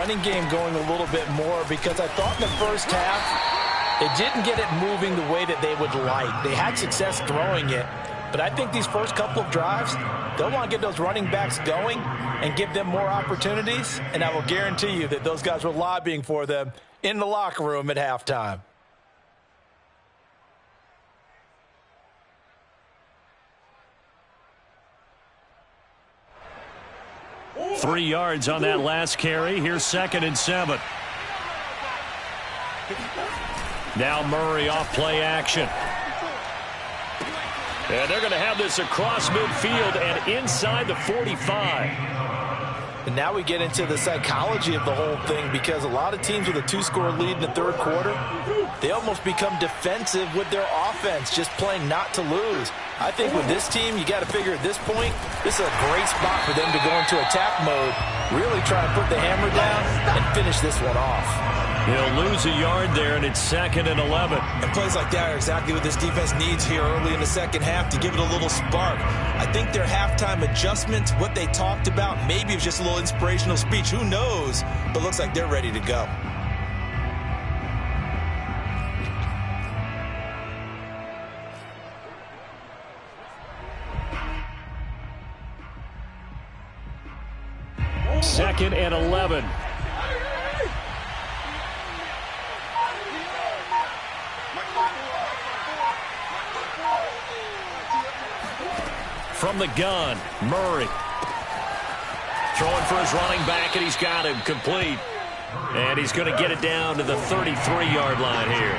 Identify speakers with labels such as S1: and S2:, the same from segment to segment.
S1: Running game going a little bit more because I thought in the first half it didn't get it moving the way that they would like. They had success throwing it, but I think these first couple of drives, they'll want to get those running backs going and give them more opportunities, and I will guarantee you that those guys were lobbying for them in the locker room at halftime.
S2: Three yards on that last carry. Here's 2nd and 7. Now Murray off play action. And they're going to have this across midfield and inside the 45.
S1: And now we get into the psychology of the whole thing, because a lot of teams with a 2-score lead in the third quarter, they almost become defensive with their offense, just playing not to lose. I think with this team, you got to figure at this point, this is a great spot for them to go into attack mode, really try to put the hammer down and finish this one off.
S2: He'll lose a yard there, and it's 2nd and 11.
S3: And plays like that are exactly what this defense needs here early in the second half to give it a little spark. I think their halftime adjustments, what they talked about, maybe it was just a little inspirational speech. Who knows? But looks like they're ready to go.
S2: Second and 11. From the gun, Murray. Throwing for his running back, and he's got him complete. And he's going to get it down to the 33-yard line here.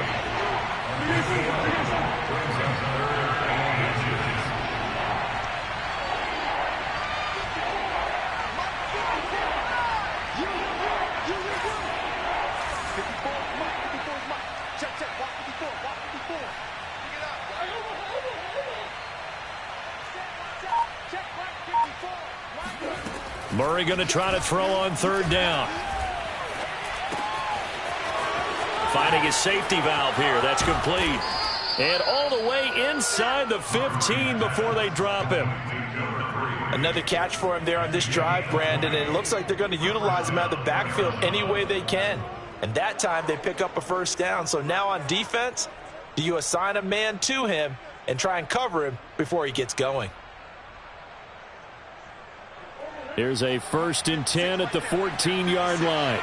S2: Murray going to try to throw on 3rd down. Finding his safety valve here. That's complete. And all the way inside the 15 before they drop him.
S1: Another catch for him there on this drive, Brandon, and it looks like they're going to utilize him out of the backfield any way they can. And that time they pick up a 1st down. So now on defense, do you assign a man to him and try and cover him before he gets going?
S2: Here's a 1st and 10 at the 14-yard line.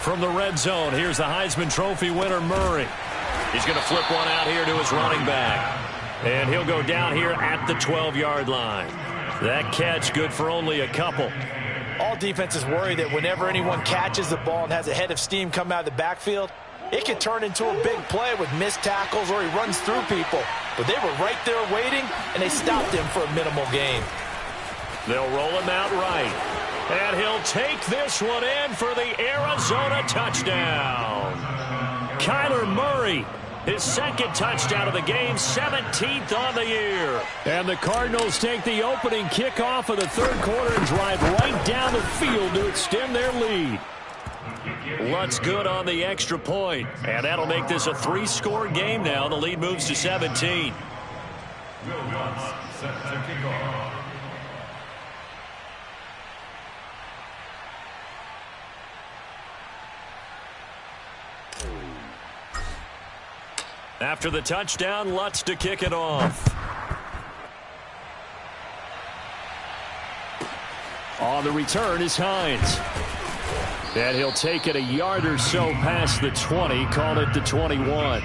S2: From the red zone, here's the Heisman Trophy winner, Murray. He's going to flip one out here to his running back. And he'll go down here at the 12-yard line. That catch good for only a couple.
S1: All defenses worry that whenever anyone catches the ball and has a head of steam come out of the backfield, it can turn into a big play with missed tackles or he runs through people. But they were right there waiting, and they stopped him for a minimal gain.
S2: They'll roll him out right. And he'll take this one in for the Arizona touchdown. Kyler Murray, his 2nd touchdown of the game, 17th on the year. And the Cardinals take the opening kickoff of the third quarter and drive right down the field to extend their lead. Lutz good on the extra point. And that'll make this a 3-score game now. The lead moves to 17. After the touchdown, Lutz to kick it off. On the return is Hines. And he'll take it a yard or so past the 20, call it the 21.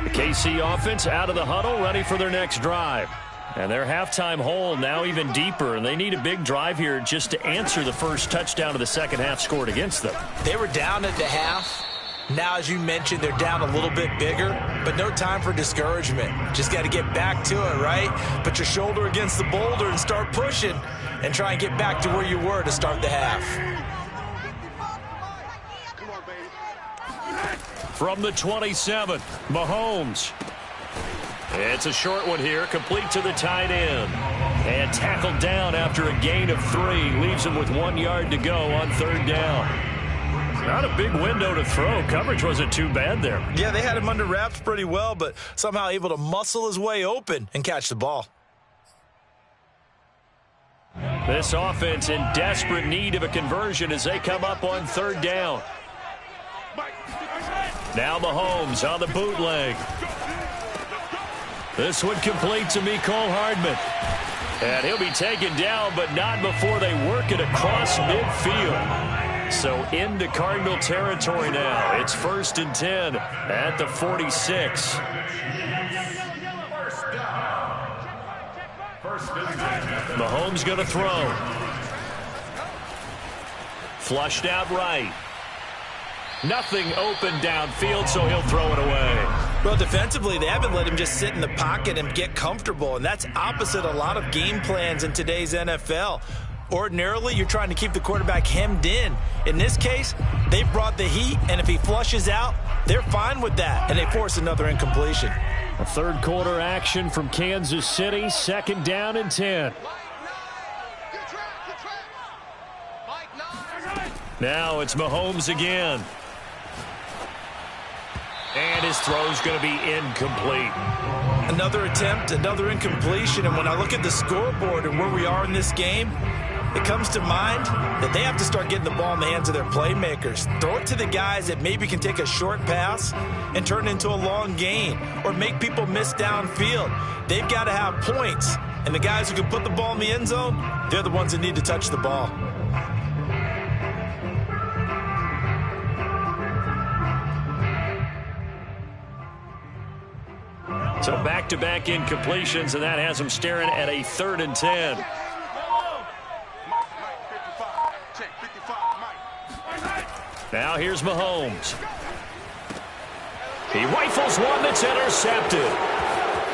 S2: The KC offense out of the huddle, ready for their next drive. And their halftime hole now even deeper, and they need a big drive here just to answer the first touchdown of the second half scored against them.
S1: They were down at the half. Now, as you mentioned, they're down a little bit bigger, but no time for discouragement. Just got to get back to it, right? Put your shoulder against the boulder and start pushing and try and get back to where you were to start the half.
S2: From the 27, Mahomes. It's a short one here, complete to the tight end. And tackled down after a gain of 3. Leaves him with 1 yard to go on 3rd down. Not a big window to throw. Coverage wasn't too bad there.
S1: Yeah, they had him under wraps pretty well, but somehow able to muscle his way open and catch the ball.
S2: This offense in desperate need of a conversion as they come up on 3rd down. Now Mahomes on the bootleg. This one complete to Mecole Hardman. And he'll be taken down, but not before they work it across midfield. So into Cardinal territory now. It's 1st and 10 at the 46. Mahomes going to throw. Flushed out right. Nothing open downfield, so he'll throw it away.
S1: Well, defensively, they haven't let him just sit in the pocket and get comfortable, and that's opposite a lot of game plans in today's NFL. Ordinarily, you're trying to keep the quarterback hemmed in. In this case, they brought the heat, and if he flushes out, they're fine with that, and they force another incompletion.
S2: A 3rd quarter action from Kansas City, 2nd down and 10. Now it's Mahomes again. And his throw's going to be incomplete.
S1: Another attempt, another incompletion, and when I look at the scoreboard and where we are in this game, it comes to mind that they have to start getting the ball in the hands of their playmakers. Throw it to the guys that maybe can take a short pass and turn it into a long gain or make people miss downfield. They've got to have points, and the guys who can put the ball in the end zone, they're the ones that need to touch the ball.
S2: So back-to-back incompletions, and that has them staring at a 3rd and 10. Now here's Mahomes. He rifles one that's intercepted.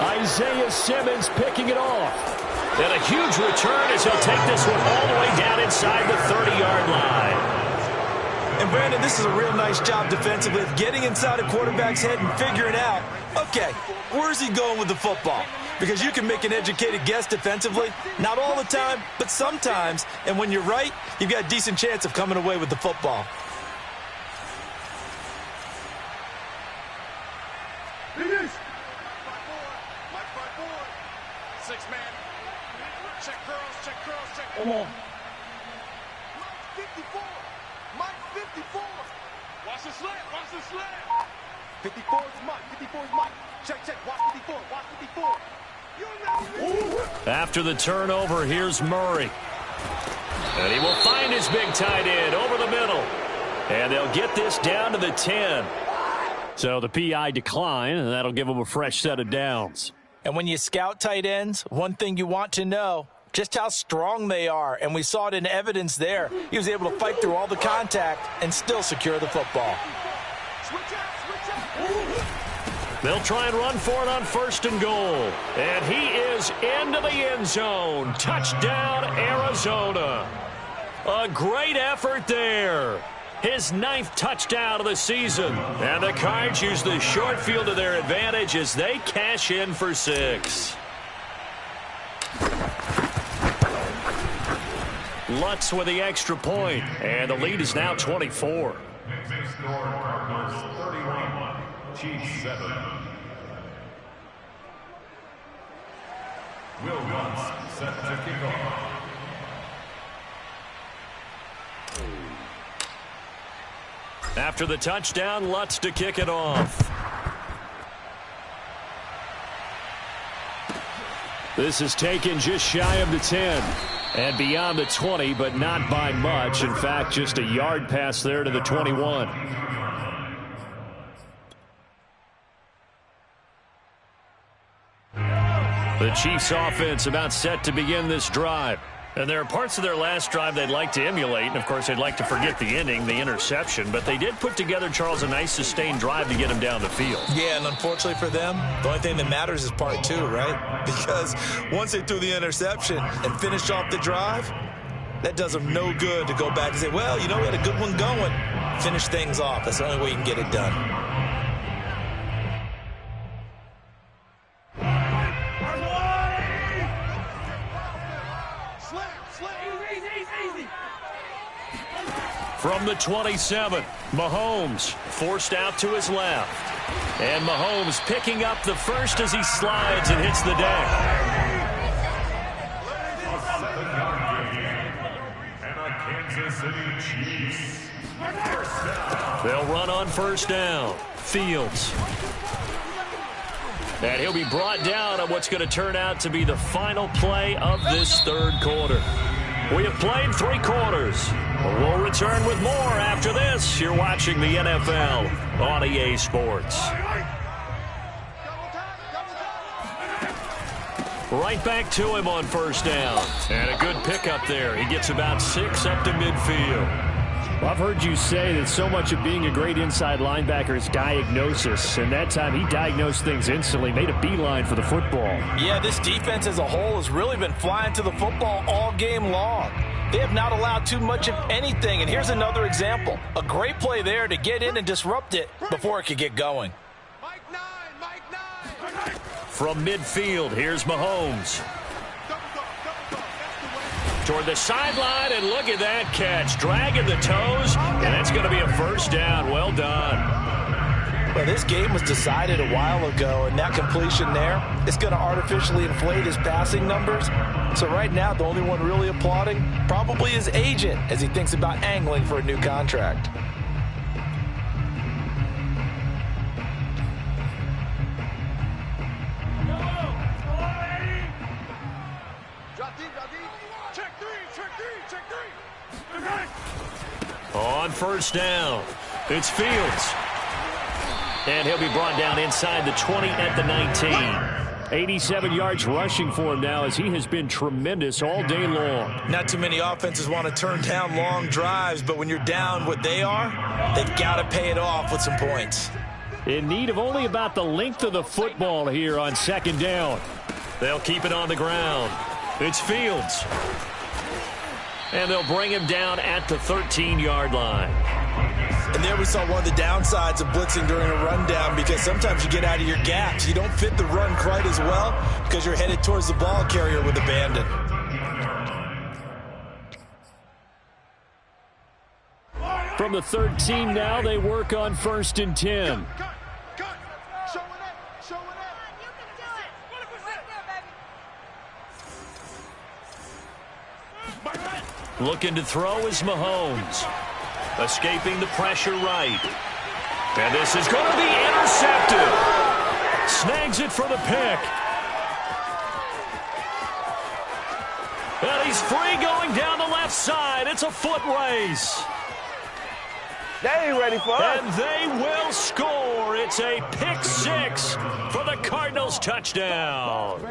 S2: Isaiah Simmons picking it off. And a huge return as he'll take this one all the way down inside the 30-yard line.
S1: And Brandon, this is a real nice job defensively of getting inside a quarterback's head and figuring out, okay, where's he going with the football? Because you can make an educated guess defensively, not all the time, but sometimes. And when you're right, you've got a decent chance of coming away with the football.
S4: Come on. 54. Mike 54. Watch the slant. Watch the slant. 54 is Mike. 54 is Mike. Check. Watch 54. Watch 54.
S2: After the turnover, here's Murray. And he will find his big tight end over the middle. And they'll get this down to the 10. So the PI decline, and that'll give them a fresh set of downs.
S1: And when you scout tight ends, one thing you want to know, just how strong they are. And we saw it in evidence there. He was able to fight through all the contact and still secure the football.
S2: They'll try and run for it on 1st and goal. And he is into the end zone. Touchdown, Arizona. A great effort there. His 9th touchdown of the season. And the Cards use the short field to their advantage as they cash in for 6. Lutz with the extra point, and the lead is now 24.
S5: Will Lutz set to kick off.
S2: After the touchdown, Lutz to kick it off. This is taken just shy of the 10. And beyond the 20, but not by much. In fact, just a yard pass there to the 21. The Chiefs offense about set to begin this drive. And there are parts of their last drive they'd like to emulate. And, of course, they'd like to forget the ending, the interception. But they did put together, Charles, a nice sustained drive to get him down the field.
S1: Yeah, and unfortunately for them, the only thing that matters is part 2, right? Because once they threw the interception and finished off the drive, that does them no good to go back and say, well, you know, we had a good one going. Finish things off. That's the only way you can get it done.
S2: From the 27, Mahomes forced out to his left. And Mahomes picking up the first as he slides and hits the deck.
S5: And a Kansas City Chiefs.
S2: They'll run on first down. Fields. And he'll be brought down on what's going to turn out to be the final play of this third quarter. We have played 3 quarters. We'll return with more after this. You're watching the NFL on EA Sports. Right back to him on first down. And a good pickup there. He gets about 6 up to midfield.
S6: Well, I've heard you say that so much of being a great inside linebacker is diagnosis. And that time he diagnosed things instantly, made a beeline for the football.
S1: Yeah, this defense as a whole has really been flying to the football all game long. They have not allowed too much of anything. And here's another example. A great play there to get in and disrupt it before it could get going.
S4: Mike 9, Mike 9.
S2: From midfield, here's Mahomes. Toward the sideline, and look at that catch. Dragging the toes, and that's going to be a first down. Well done.
S1: Well, this game was decided a while ago, and that completion there is going to artificially inflate his passing numbers. So right now, the only one really applauding probably his agent as he thinks about angling for a new contract.
S2: On first down, it's Fields. And he'll be brought down inside the 20 at the 19.
S6: 87 yards rushing for him now as he has been tremendous all day long.
S3: Not too many offenses want to turn down long drives, but when you're down what they are, they've got to pay it off with some points.
S6: In need of only about the length of the football here on second down.
S2: They'll keep it on the ground. It's Fields. And they'll bring him down at the 13-yard line.
S3: And there we saw one of the downsides of blitzing during a rundown, because sometimes you get out of your gaps. You don't fit the run quite as well because you're headed towards the ball carrier with abandon.
S6: From the 13 now, they work on 1st and 10.
S2: Looking to throw is Mahomes. Escaping the pressure right. And this is going to be intercepted. Snags it for the pick. And he's free going down the left side. It's a foot race.
S7: They ain't ready for us.
S2: And they will score. It's a pick 6 for the Cardinals touchdown.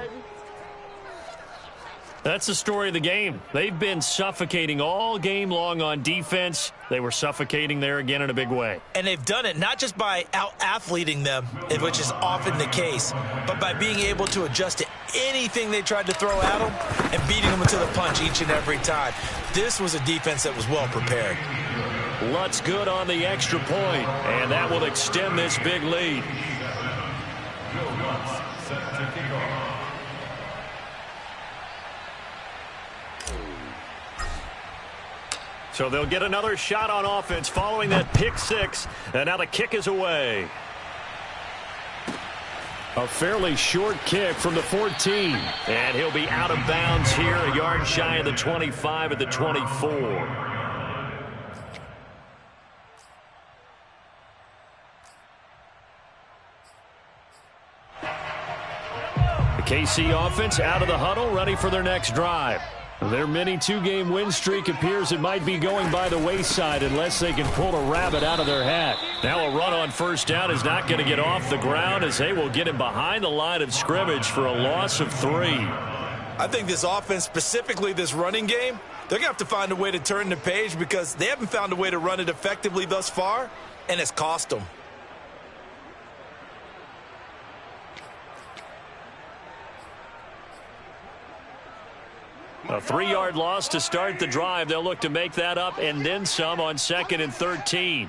S2: That's the story of the game. They've been suffocating all game long on defense. They were suffocating there again in a big way.
S3: And they've done it not just by out-athleting them, which is often the case, but by being able to adjust to anything they tried to throw at them and beating them to the punch each and every time. This was a defense that was well prepared.
S2: Lutz good on the extra point, and that will extend this big lead.
S5: Set to kick off.
S2: So they'll get another shot on offense following that pick 6, and now the kick is away.
S6: A fairly short kick from the 14.
S2: And he'll be out of bounds here, a yard shy of the 25 at the 24.
S6: The KC offense out of the huddle, ready for their next drive. Their mini 2-game win streak appears it might be going by the wayside unless they can pull a rabbit out of their hat.
S2: Now a run on first down is not going to get off the ground as they will get him behind the line of scrimmage for a loss of 3.
S3: I think this offense, specifically this running game, they're going to have to find a way to turn the page because they haven't found a way to run it effectively thus far, and it's cost them.
S2: A 3-yard loss to start the drive. They'll look to make that up and then some on 2nd and 13.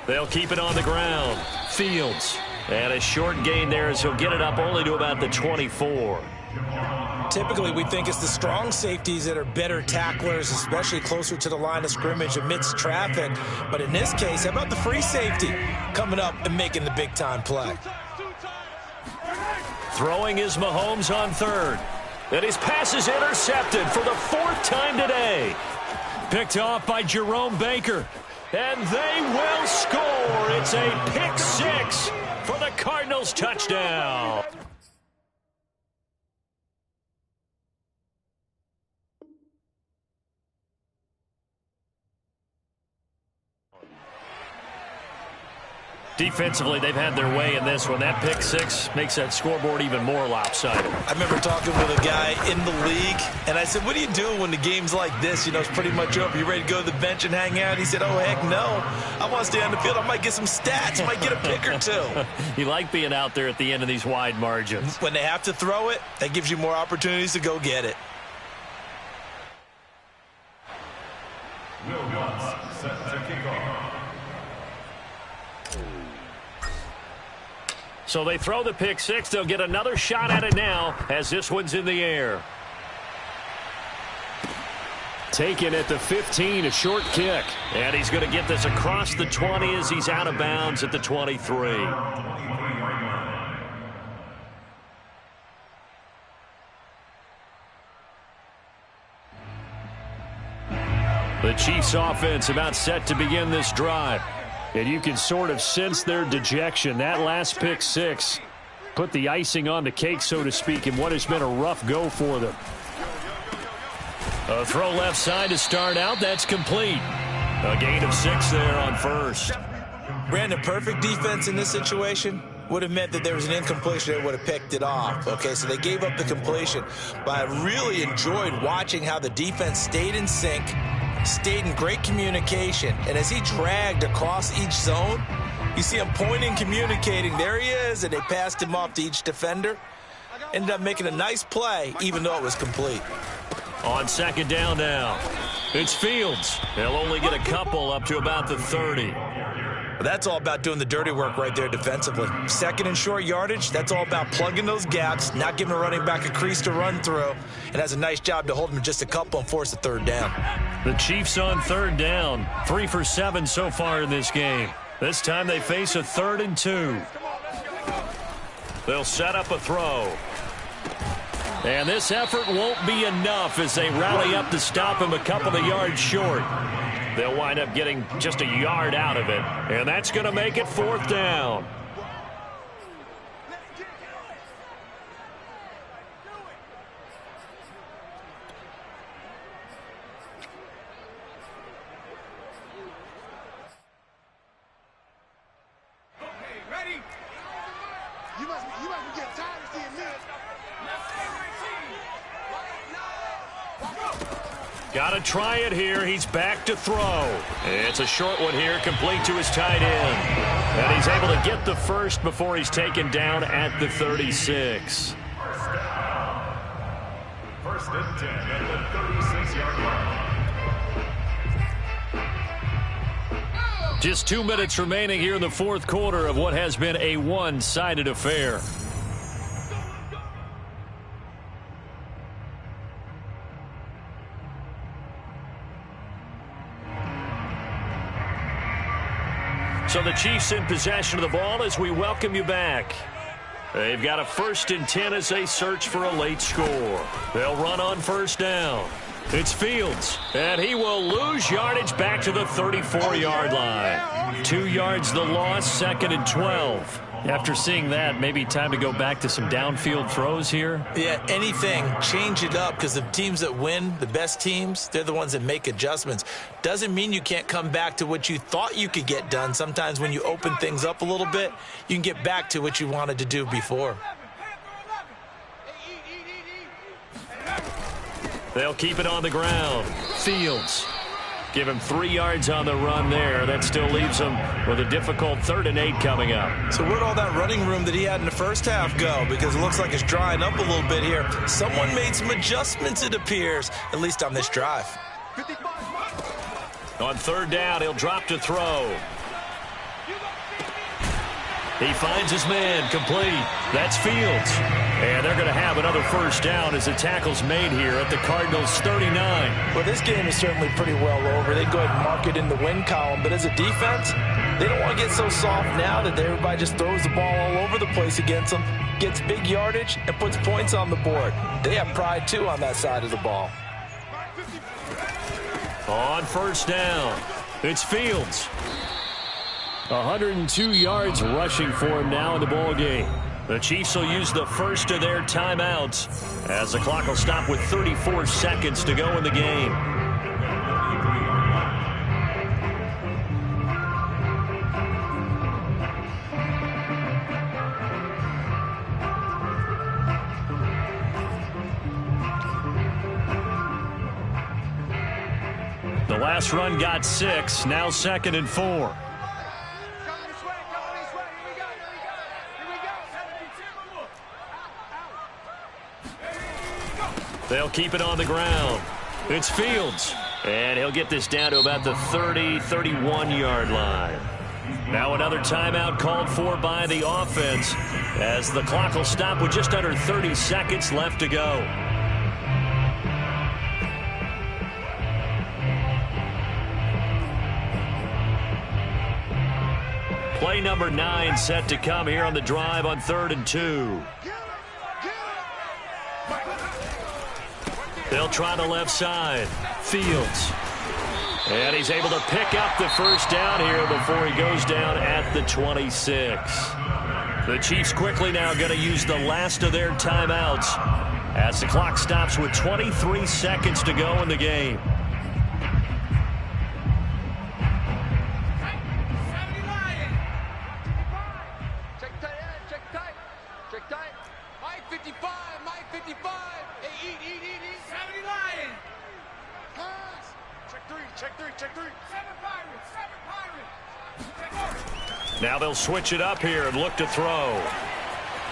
S2: They'll keep it on the ground. Fields. And a short gain there as he'll get it up only to about the 24.
S3: Typically, we think it's the strong safeties that are better tacklers, especially closer to the line of scrimmage amidst traffic. But in this case, how about the free safety coming up and making the big-time play?
S2: Throwing is Mahomes on third. And his pass is intercepted for the 4th time today. Picked off by Jerome Baker. And they will score. It's a pick 6 for the Cardinals touchdown. Defensively, they've had their way in this one. That pick 6 makes that scoreboard even more lopsided.
S3: I remember talking with a guy in the league, and I said, what do you do when the game's like this? You know, it's pretty much over. You ready to go to the bench and hang out? He said, oh, heck no. I want to stay on the field. I might get some stats. Might get a pick or two.
S2: You like being out there at the end of these wide margins.
S3: When they have to throw it, that gives you more opportunities to go get it.
S5: Will Lutz set to kick off.
S2: So they throw the pick 6. They'll get another shot at it now as this one's in the air.
S6: Taken at the 15, a short kick.
S2: And he's going to get this across the 20 as he's out of bounds at the 23.
S6: The Chiefs offense about set to begin this drive. And you can sort of sense their dejection. That last pick 6 put the icing on the cake, so to speak, in what has been a rough go for them.
S2: A throw left side to start out. That's complete. A gain of 6 there on first.
S3: Brandon, perfect defense in this situation would have meant that there was an incompletion. They would have picked it off. Okay, so they gave up the completion. But I really enjoyed watching how the defense stayed in sync, stayed in great communication, and as he dragged across each zone, you see him pointing, communicating. There he is, and they passed him off to each defender. Ended up making a nice play, even though it was complete.
S2: On second down now, it's Fields. They'll only get a couple up to about the 30.
S3: That's all about doing the dirty work right there defensively. Second and short yardage, that's all about plugging those gaps, not giving a running back a crease to run through, and has a nice job to hold him just a couple and force a third down.
S2: The Chiefs on third down, 3 for 7 so far in this game. This time they face a 3rd and 2. They'll set up a throw. And this effort won't be enough as they rally up to stop him a couple of yards short. They'll wind up getting just a yard out of it. And that's going to make it 4th down. Got to try it here. He's back to throw. It's a short one here, complete to his tight end. And he's able to get the first before he's taken down at the 36.
S5: First and 10 at the 36-yard line.
S2: Just 2 minutes remaining here in the 4th quarter of what has been a one-sided affair. So the Chiefs in possession of the ball as we welcome you back. They've got a 1st and 10 as they search for a late score. They'll run on first down. It's Fields, and he will lose yardage back to the 34-yard line. 2 yards the loss, 2nd and 12. After seeing that, maybe time to go back to some downfield throws here.
S3: Yeah, anything. Change it up, because the teams that win, the best teams, they're the ones that make adjustments. Doesn't mean you can't come back to what you thought you could get done. Sometimes when you open things up a little bit, you can get back to what you wanted to do before.
S2: They'll keep it on the ground. Fields. Give him 3 yards on the run there. That still leaves him with a difficult 3rd and 8 coming up.
S3: So where'd all that running room that he had in the first half go? Because it looks like it's drying up a little bit here. Someone made some adjustments, it appears, at least on this drive.
S2: On 3rd down, he'll drop to throw. He finds his man, complete. That's Fields. And they're going to have another first down as the tackle's made here at the Cardinals' 39.
S1: Well, this game is certainly pretty well over. They go ahead and mark it in the win column. But as a defense, they don't want to get so soft now that everybody just throws the ball all over the place against them, gets big yardage, and puts points on the board. They have pride, too, on that side of the ball.
S2: On first down, it's Fields.
S6: 102 yards rushing for him now in the ball game.
S2: The Chiefs will use the first of their timeouts as the clock will stop with 34 seconds to go in the game. The last run got 6, now 2nd and 4. They'll keep it on the ground. It's Fields. And he'll get this down to about the 30, 31-yard line. Now another timeout called for by the offense as the clock will stop with just under 30 seconds left to go. Play number 9 set to come here on the drive on 3rd and 2. They'll try the left side. Fields. And he's able to pick up the first down here before he goes down at the 26. The Chiefs quickly now going to use the last of their timeouts as the clock stops with 23 seconds to go in the game. Now they'll switch it up here and look to throw.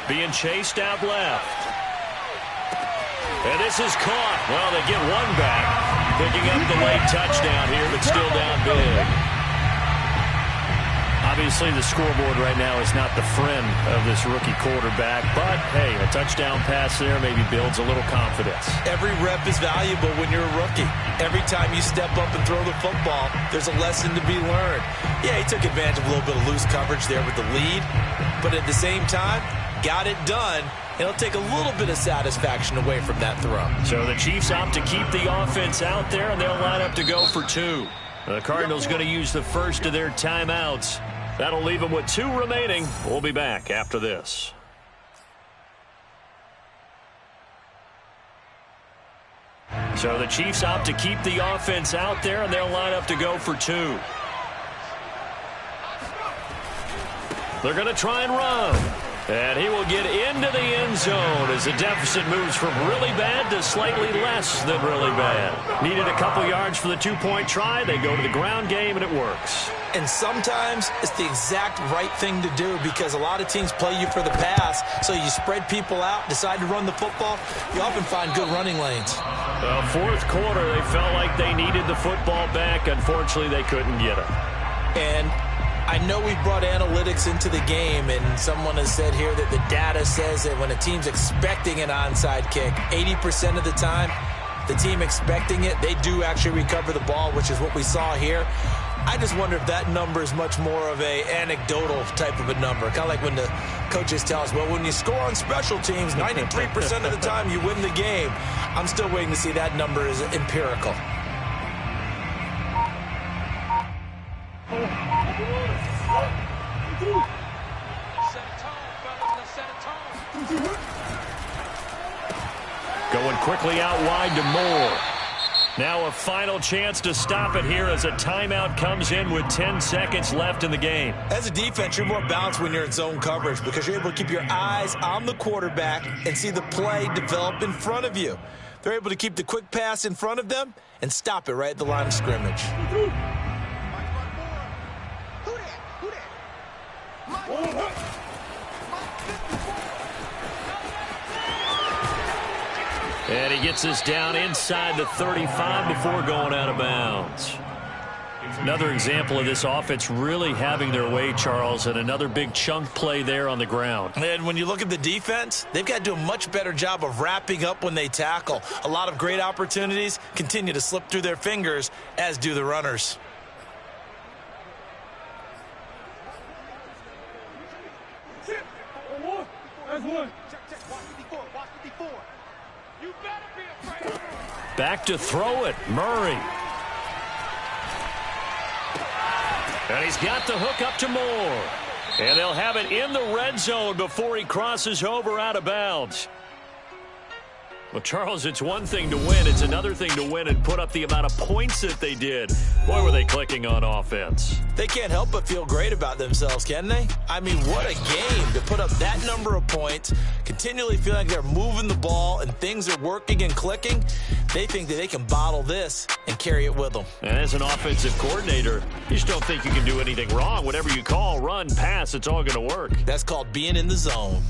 S2: Being chased out left. And this is caught. Well, they get one back. Picking up the late touchdown here, but still down big.
S6: Obviously, the scoreboard right now is not the friend of this rookie quarterback. But, hey, a touchdown pass there maybe builds a little confidence.
S3: Every rep is valuable when you're a rookie. Every time you step up and throw the football, there's a lesson to be learned. Yeah, he took advantage of a little bit of loose coverage there with the lead. But at the same time, got it done. It'll take a little bit of satisfaction away from that throw.
S2: So the Chiefs opt to keep the offense out there, and they'll line up to go for 2. The Cardinals going to use the first of their timeouts. That'll leave them with 2 remaining. We'll be back after this. So the Chiefs opt to keep the offense out there, and they'll line up to go for 2. They're going to try and run. And he will get into the end zone as the deficit moves from really bad to slightly less than really bad. Needed a couple yards for the 2-point try. They go to the ground game, and it works.
S3: And sometimes it's the exact right thing to do because a lot of teams play you for the pass. So you spread people out, decide to run the football. You often find good running lanes.
S2: Fourth quarter, they felt like they needed the football back. Unfortunately, they couldn't get it.
S3: And I know we brought analytics into the game, and someone has said here that the data says that when a team's expecting an onside kick, 80% of the time, the team expecting it, they do actually recover the ball, which is what we saw here. I just wonder if that number is much more of a anecdotal type of a number. Kind of like when the coaches tell us, well, when you score on special teams, 93% of the time you win the game. I'm still waiting to see that number is empirical.
S2: Going quickly out wide to Moore. Now a final chance to stop it here as a timeout comes in with 10 seconds left in the game.
S3: As a defense, you're more balanced when you're in zone coverage because you're able to keep your eyes on the quarterback and see the play develop in front of you. They're able to keep the quick pass in front of them and stop it right at the line of scrimmage.
S2: And he gets us down inside the 35 before going out of bounds.
S6: Another example of this offense really having their way, Charles, and another big chunk play there on the ground.
S1: And when you look at the defense, they've got to do a much better job of wrapping up when they tackle. A lot of great opportunities continue to slip through their fingers, as do the runners.
S6: Back to throw it, Murray. And he's got the hook up to Moore. And they'll have it in the red zone before he crosses over out of bounds. Well, Charles, it's one thing to win. It's another thing to win and put up the amount of points that they did. Boy, were they clicking on offense.
S1: They can't help but feel great about themselves, can they? I mean, what a game to put up that number of points, continually feeling like they're moving the ball and things are working and clicking. They think that they can bottle this and carry it with them.
S6: And as an offensive coordinator, you just don't think you can do anything wrong. Whatever you call, run, pass, it's all going to work.
S1: That's called being in the zone.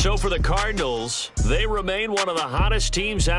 S6: So for the Cardinals, they remain one of the hottest teams out.